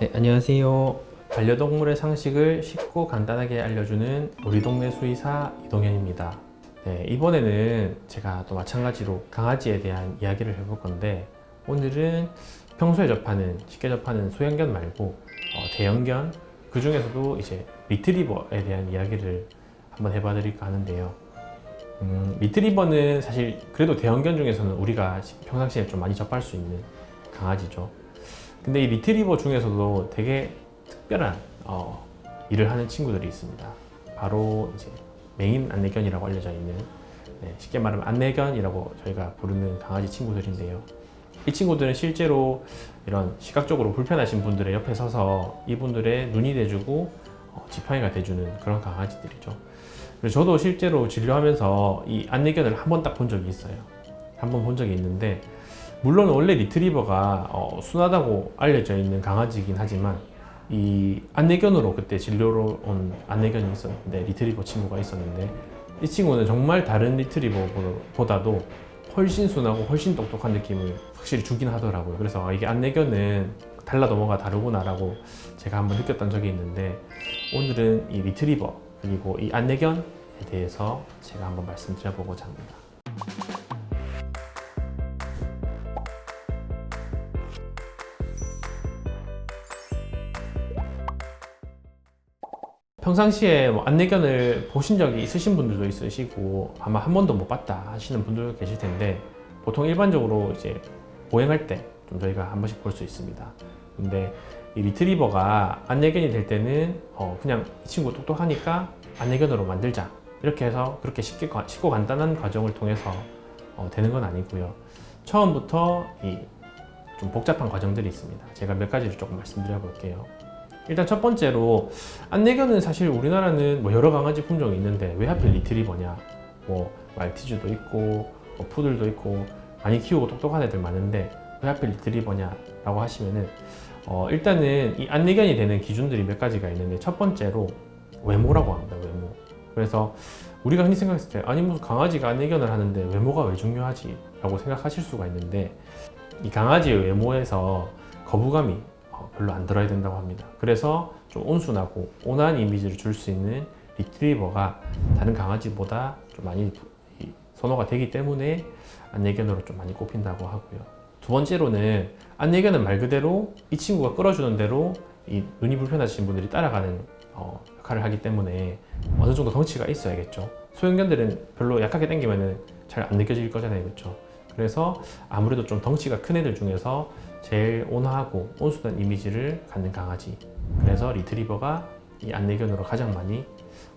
네, 안녕하세요. 반려동물의 상식을 쉽고 간단하게 알려주는 우리 동네 수의사 이동현입니다. 네, 이번에는 제가 또 마찬가지로 강아지에 대한 이야기를 해볼 건데, 오늘은 평소에 쉽게 접하는 소형견 말고 대형견, 그 중에서도 이제 리트리버에 대한 이야기를 한번 해봐 드릴까 하는데요. 리트리버는 사실 그래도 대형견 중에서는 우리가 평상시에 좀 많이 접할 수 있는 강아지죠. 근데 이 리트리버 중에서도 되게 특별한 일을 하는 친구들이 있습니다. 바로 이제 맹인 안내견이라고 알려져 있는, 쉽게 말하면 안내견이라고 저희가 부르는 강아지 친구들인데요. 이 친구들은 실제로 이런 시각적으로 불편하신 분들의 옆에 서서 이분들의 눈이 돼주고 지팡이가 돼주는 그런 강아지들이죠. 그래서 저도 실제로 진료하면서 이 안내견을 한 번 딱 본 적이 있어요. 한 번 본 적이 있는데, 물론 원래 리트리버가 순하다고 알려져 있는 강아지이긴 하지만, 이 안내견으로 그때 진료로 온 안내견이 있었는데, 리트리버 친구가 있었는데, 이 친구는 정말 다른 리트리버보다도 훨씬 순하고 훨씬 똑똑한 느낌을 확실히 주긴 하더라고요. 그래서 이게 안내견은 달라도 뭔가 다르구나라고 제가 한번 느꼈던 적이 있는데, 오늘은 이 리트리버 그리고 이 안내견에 대해서 제가 한번 말씀드려보고자 합니다. 평상시에 안내견을 보신 적이 있으신 분들도 있으시고, 아마 한 번도 못 봤다 하시는 분들도 계실 텐데, 보통 일반적으로 이제 보행할 때 좀 저희가 한 번씩 볼 수 있습니다. 근데 이 리트리버가 안내견이 될 때는 그냥 이 친구 똑똑하니까 안내견으로 만들자, 이렇게 해서 그렇게 쉽고 간단한 과정을 통해서 되는 건 아니고요. 처음부터 이 좀 복잡한 과정들이 있습니다. 제가 몇 가지를 조금 말씀드려 볼게요. 일단 첫 번째로, 안내견은 사실 우리나라는 여러 강아지 품종이 있는데 왜 하필 리트리버냐, 말티즈도 있고 푸들도 있고 많이 키우고 똑똑한 애들 많은데 왜 하필 리트리버냐 라고 하시면은, 일단은 이 안내견이 되는 기준들이 몇 가지가 있는데, 첫 번째로 외모라고 합니다. 외모. 그래서 우리가 흔히 생각했을 때, 아니 무슨 강아지가 안내견을 하는데 외모가 왜 중요하지? 라고 생각하실 수가 있는데, 이 강아지의 외모에서 거부감이 별로 안 들어야 된다고 합니다. 그래서 좀 온순하고 온화한 이미지를 줄 수 있는 리트리버가 다른 강아지보다 좀 많이 선호가 되기 때문에 안내견으로 좀 많이 꼽힌다고 하고요. 두 번째로는, 안내견은 말 그대로 이 친구가 끌어주는 대로 이 눈이 불편하신 분들이 따라가는 역할을 하기 때문에 어느 정도 덩치가 있어야겠죠. 소형견들은 별로 약하게 당기면 잘 안 느껴질 거잖아요, 그렇죠? 그래서 아무래도 좀 덩치가 큰 애들 중에서 제일 온화하고 온순한 이미지를 갖는 강아지, 그래서 리트리버가 이 안내견으로 가장 많이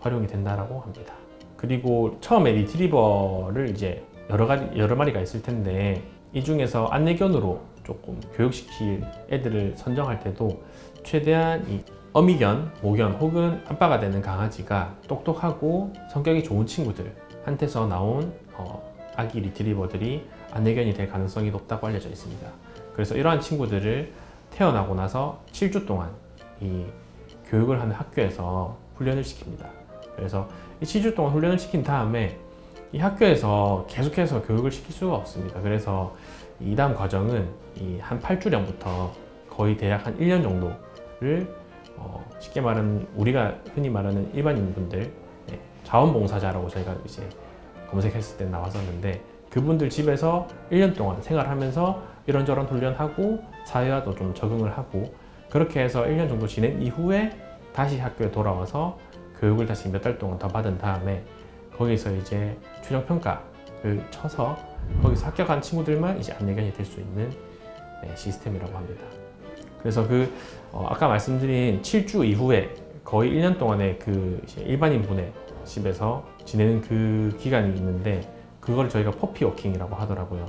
활용이 된다라고 합니다. 그리고 처음에 리트리버를 이제 여러 마리가 있을 텐데, 이 중에서 안내견으로 조금 교육시킬 애들을 선정할 때도 최대한 이 어미견, 모견 혹은 아빠가 되는 강아지가 똑똑하고 성격이 좋은 친구들한테서 나온 아기 리트리버들이 안내견이 될 가능성이 높다고 알려져 있습니다. 그래서 이러한 친구들을 태어나고 나서 7주 동안 이 교육을 하는 학교에서 훈련을 시킵니다. 그래서 이 7주 동안 훈련을 시킨 다음에 이 학교에서 계속해서 교육을 시킬 수가 없습니다. 그래서 이 다음 과정은 한 8주령부터 거의 대략 한 1년 정도를 쉽게 말하는 우리가 흔히 말하는 일반인 분들, 자원봉사자라고 저희가 이제 검색했을 때 나왔었는데, 그분들 집에서 1년 동안 생활하면서 이런저런 훈련하고 사회와도 좀 적응을 하고, 그렇게 해서 1년 정도 지낸 이후에 다시 학교에 돌아와서 교육을 다시 몇 달 동안 더 받은 다음에 거기서 이제 최종 평가를 쳐서 거기서 합격한 친구들만 이제 안내견이 될 수 있는 시스템이라고 합니다. 그래서 아까 말씀드린 7주 이후에 거의 1년 동안의 그 일반인 분의 집에서 지내는 그 기간이 있는데, 그걸 저희가 퍼피워킹이라고 하더라고요.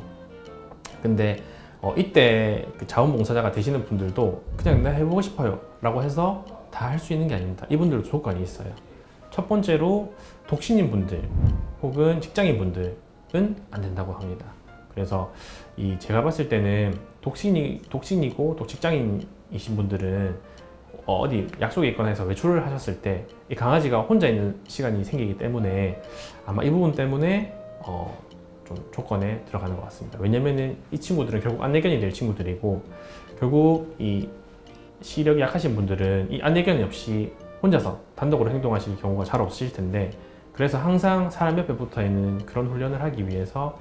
근데 이때 그 자원봉사자가 되시는 분들도 그냥 나 해보고 싶어요 라고 해서 다 할 수 있는 게 아닙니다. 이분들도 조건이 있어요. 첫 번째로 독신인 분들 혹은 직장인 분들은 안 된다고 합니다. 그래서 제가 봤을 때는 독신이고 또 직장인이신 분들은 어디 약속이 있거나 해서 외출을 하셨을 때 이 강아지가 혼자 있는 시간이 생기기 때문에 아마 이 부분 때문에 좀 조건에 들어가는 것 같습니다. 왜냐면은 이 친구들은 결국 안내견이 될 친구들이고, 결국 이 시력이 약하신 분들은 이 안내견 없이 혼자서 단독으로 행동하실 경우가 잘 없으실 텐데, 그래서 항상 사람 옆에 붙어 있는 그런 훈련을 하기 위해서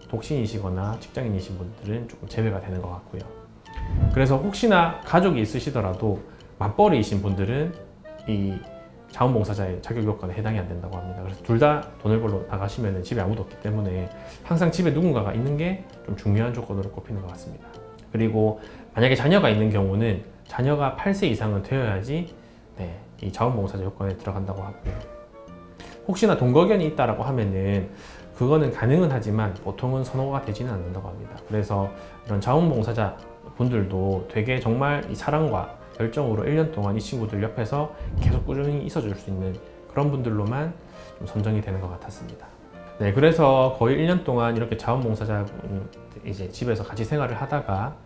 독신이시거나 직장인이신 분들은 조금 제외가 되는 것 같고요. 그래서 혹시나 가족이 있으시더라도 맞벌이이신 분들은 이 자원봉사자의 자격 요건에 해당이 안 된다고 합니다. 그래서 둘 다 돈을 벌러 나가시면 집에 아무도 없기 때문에 항상 집에 누군가가 있는 게 좀 중요한 조건으로 꼽히는 것 같습니다. 그리고 만약에 자녀가 있는 경우는 자녀가 8세 이상은 되어야지 이 자원봉사자 요건에 들어간다고 하고요. 혹시나 동거견이 있다라고 하면은 그거는 가능은 하지만 보통은 선호가 되지는 않는다고 합니다. 그래서 이런 자원봉사자 분들도 되게 정말 이 사랑과 열정으로 1년 동안 이 친구들 옆에서 계속 꾸준히 있어줄 수 있는 그런 분들로만 좀 선정이 되는 것 같았습니다. 그래서 거의 1년 동안 이렇게 자원봉사자 이제 집에서 같이 생활을 하다가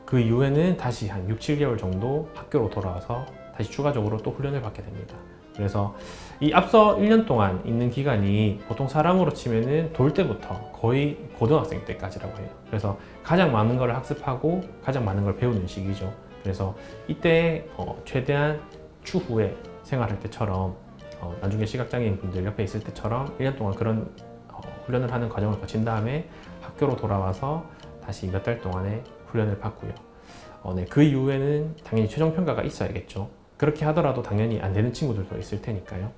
그 이후에는 다시 한 6, 7개월 정도 학교로 돌아와서 다시 추가적으로 또 훈련을 받게 됩니다. 그래서 이 앞서 1년 동안 있는 기간이 보통 사람으로 치면은 돌 때부터 거의 고등학생 때까지라고 해요. 그래서 가장 많은 걸 학습하고 가장 많은 걸 배우는 시기죠. 그래서 이때 최대한 추후에 생활할 때처럼 나중에 시각장애인 분들 옆에 있을 때처럼 1년 동안 그런 훈련을 하는 과정을 거친 다음에 학교로 돌아와서 다시 몇 달 동안의 훈련을 받고요. 그 이후에는 당연히 최종평가가 있어야겠죠. 그렇게 하더라도 당연히 안 되는 친구들도 있을 테니까요.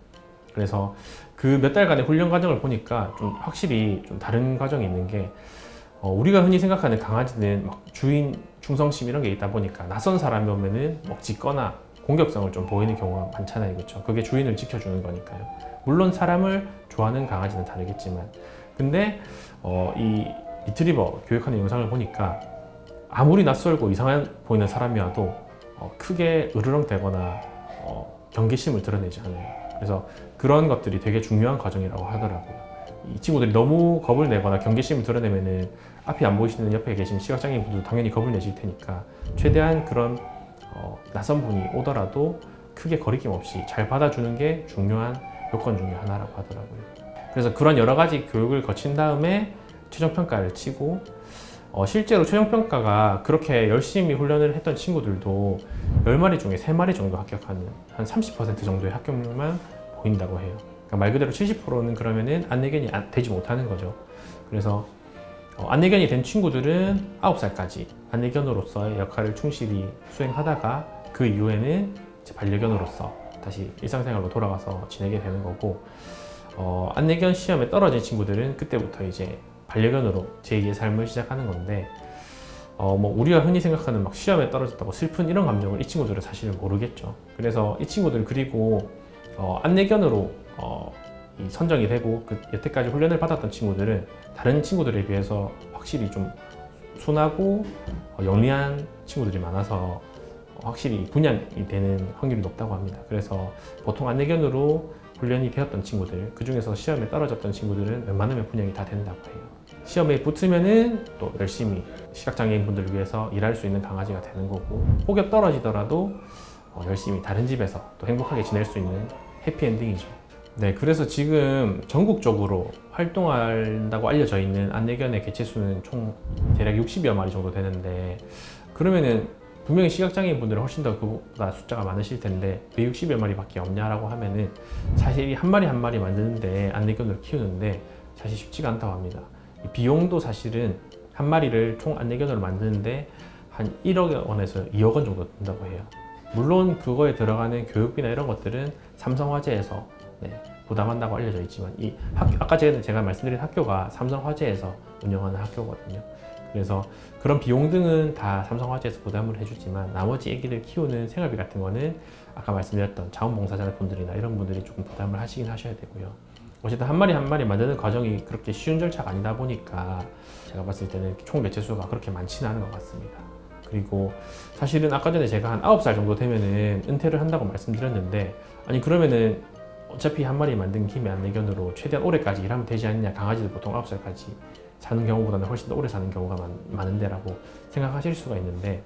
그래서 그 몇 달간의 훈련 과정을 보니까 좀 확실히 좀 다른 과정이 있는 게, 우리가 흔히 생각하는 강아지는 막 주인 충성심 이런 게 있다 보니까 낯선 사람이 오면은 막 짖거나 공격성을 좀 보이는 경우가 많잖아요. 그렇죠? 그게 주인을 지켜주는 거니까요. 물론 사람을 좋아하는 강아지는 다르겠지만, 근데 이 리트리버 교육하는 영상을 보니까 아무리 낯설고 이상해 보이는 사람이어도 크게 으르렁대거나 경계심을 드러내지 않아요. 그래서 그런 것들이 되게 중요한 과정이라고 하더라고요. 이 친구들이 너무 겁을 내거나 경계심을 드러내면은 앞이 안 보이시는 옆에 계신 시각장애인 분들도 당연히 겁을 내실 테니까 최대한 그런 낯선 분이 오더라도 크게 거리낌 없이 잘 받아주는 게 중요한 요건 중에 하나라고 하더라고요. 그래서 그런 여러 가지 교육을 거친 다음에 최종평가를 치고, 실제로 최종평가가 그렇게 열심히 훈련을 했던 친구들도 10마리 중에 3마리 정도 합격하는 한 30% 정도의 합격률만 보인다고 해요. 그러니까 말 그대로 70%는 그러면은 안내견이 되지 못하는 거죠. 그래서 안내견이 된 친구들은 9살까지 안내견으로서의 역할을 충실히 수행하다가 그 이후에는 이제 반려견으로서 다시 일상생활로 돌아가서 지내게 되는 거고, 안내견 시험에 떨어진 친구들은 그때부터 이제 반려견으로 제2의 삶을 시작하는 건데, 우리가 흔히 생각하는 막 시험에 떨어졌다고 슬픈 이런 감정을 이 친구들은 사실 모르겠죠. 그래서 이 친구들, 그리고 안내견으로 이 선정이 되고 여태까지 훈련을 받았던 친구들은 다른 친구들에 비해서 확실히 좀 순하고 영리한 친구들이 많아서 확실히 분양이 되는 확률이 높다고 합니다. 그래서 보통 안내견으로 훈련이 되었던 친구들, 그 중에서 시험에 떨어졌던 친구들은 웬만하면 분양이 다 된다고 해요. 시험에 붙으면은 또 열심히 시각장애인 분들을 위해서 일할 수 있는 강아지가 되는 거고, 혹여 떨어지더라도 열심히 다른 집에서 또 행복하게 지낼 수 있는 해피엔딩이죠. 그래서 지금 전국적으로 활동한다고 알려져 있는 안내견의 개체수는 총 대략 60여 마리 정도 되는데, 그러면은 분명히 시각장애인 분들은 훨씬 더 그보다 숫자가 많으실 텐데 왜 60여 마리밖에 없냐라고 하면은, 사실 이 한 마리 한 마리 만드는데 안내견을 키우는데 사실 쉽지가 않다고 합니다. 이 비용도 사실은 한 마리를 총 안내견으로 만드는데 한 1억 원에서 2억 원 정도 든다고 해요. 물론 그거에 들어가는 교육비나 이런 것들은 삼성화재에서 부담한다고 알려져 있지만, 이 아까 제가 말씀드린 학교가 삼성화재에서 운영하는 학교거든요. 그래서 그런 비용 등은 다 삼성화재에서 부담을 해주지만, 나머지 애기를 키우는 생활비 같은 거는 아까 말씀드렸던 자원봉사자분들이나 이런 분들이 조금 부담을 하시긴 하셔야 되고요. 어쨌든 한 마리 한 마리 만드는 과정이 그렇게 쉬운 절차가 아니다 보니까 제가 봤을 때는 총 개체수가 그렇게 많지는 않은 것 같습니다. 그리고 사실은 아까 전에 제가 한 9살 정도 되면은 은퇴를 한다고 말씀드렸는데, 아니 그러면은 어차피 한 마리 만든 김에 안내견으로 최대한 오래까지 일하면 되지 않느냐, 강아지들 보통 9살까지 사는 경우보다는 훨씬 더 오래 사는 경우가 많은데라고 생각하실 수가 있는데,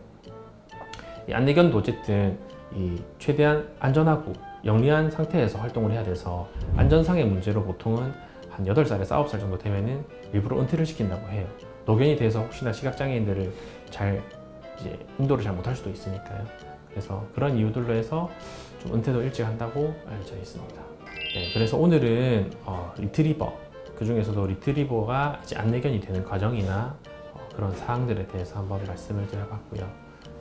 이 안내견도 어쨌든 이 최대한 안전하고 영리한 상태에서 활동을 해야 돼서 안전상의 문제로 보통은 한 8살에서 9살 정도 되면은 일부러 은퇴를 시킨다고 해요. 노견이 돼서 혹시나 시각장애인들을 잘 이제 인도를 잘 못할 수도 있으니까요. 그래서 그런 이유들로 해서 좀 은퇴도 일찍 한다고 알려져 있습니다. 네, 그래서 오늘은 리트리버, 그 중에서도 리트리버가 이제 안내견이 되는 과정이나 그런 사항들에 대해서 한번 말씀을 드려봤고요.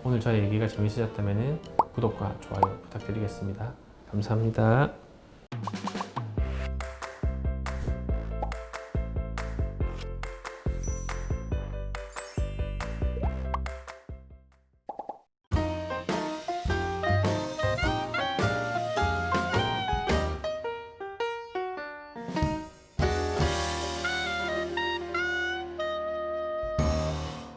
오늘 저희 얘기가 재밌으셨다면 구독과 좋아요 부탁드리겠습니다. 감사합니다.